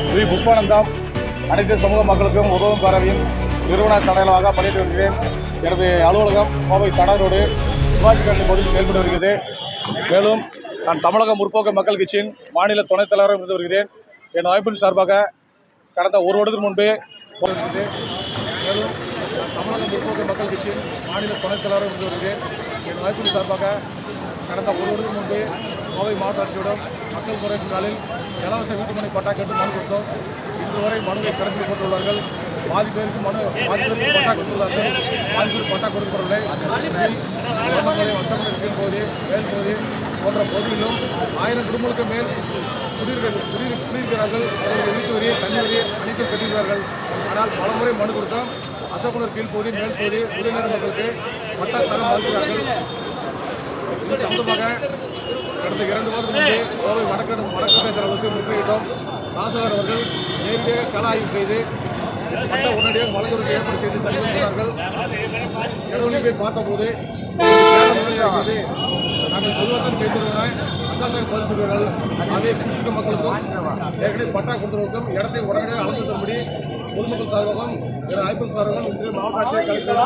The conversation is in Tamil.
ஸ்ரீ புஷ்பானந்தம் அனைத்து சமூக மக்களுக்கும் உதவும் பேரவையின் நிறுவன தலைவராக பணியாற்றி வருகிறேன். எனது அலுவலகம் கோவை தடா ரோடு சிவாஜி கல்லூரி பகுதியில் செயல்பட்டு வருகிறது. மேலும் நான் தமிழக முற்போக்கு மக்கள் கட்சியின் மாநில துணைத் தலைவராக இருந்து வருகிறேன். என் அமைப்பின் சார்பாக கடந்த ஒரு வருடத்திற்கு முன்பே வருகிறது. மேலும் நான் தமிழக முற்போக்கு மக்கள் கட்சியின் மாநில துணைத் தலைவராக இருந்து வருகிறேன். என் அமைப்பின் சார்பாக கடந்த ஒரு வருடத்திற்கு முன்பே கோவை மாவட்ட ஆட்சியிடம் மக்கள் குறைக்கும் நாளில் இலவச வீட்டுமனை பட்டா கேட்டு மனு கொடுத்தோம். இன்று வரை மனுவை கடந்து போட்டுள்ளார்கள். பாதி பேருக்கு பட்டா கொடுத்துள்ளார்கள், பாதி பேருக்கு பட்டா கொடுக்கப்படவில்லை. வசமுறை கீழ் பகுதி, மேல் பகுதி போன்ற பகுதிகளிலும் 1000 குடும்பங்களுக்கு மேல் குடியிருக்கிறார்கள். அவர்கள் வீட்டு வரி, தண்ணி வரி அனைத்தும் கட்டியிருக்கிறார்கள். ஆனால் பலமுறை மனு கொடுத்தோம். அசோக்குனர் கீழ்ப்பகுதி, மேல் பகுதி உடனடி மக்களுக்கு பட்டா தர மறுக்கிறார்கள். இது சம்பந்தமாக கடந்த 2 வாரத்துக்கு முன்பே கோவை வடக்கு பிரதேச அளவுக்கு முற்றுகையிட்டோம். தாசில்தார் அவர்கள் நேரடியாக கள ஆய்வு செய்து பட்டா உடனடியாக வழங்குவதற்கு ஏற்பாடு செய்து தருகிறார்கள். கடவுளை போய் பார்த்தபோது நாங்கள் பொதுவாக்கம் செய்திருக்கிறோம், அசால்ட்டாக பதில் சொல்வீர்கள். அதே குறிப்பிட்ட மக்களுக்கும் ஏற்கனவே பட்டா கொடுத்தவர்களுக்கும் இடத்தை உடனடியாக அளந்து தரும்படி பொதுமக்கள் சார்பாகவும் ஐபிஎல் சார்பாகவும் இன்று மாவட்ட ஆட்சியர் கலெக்டர்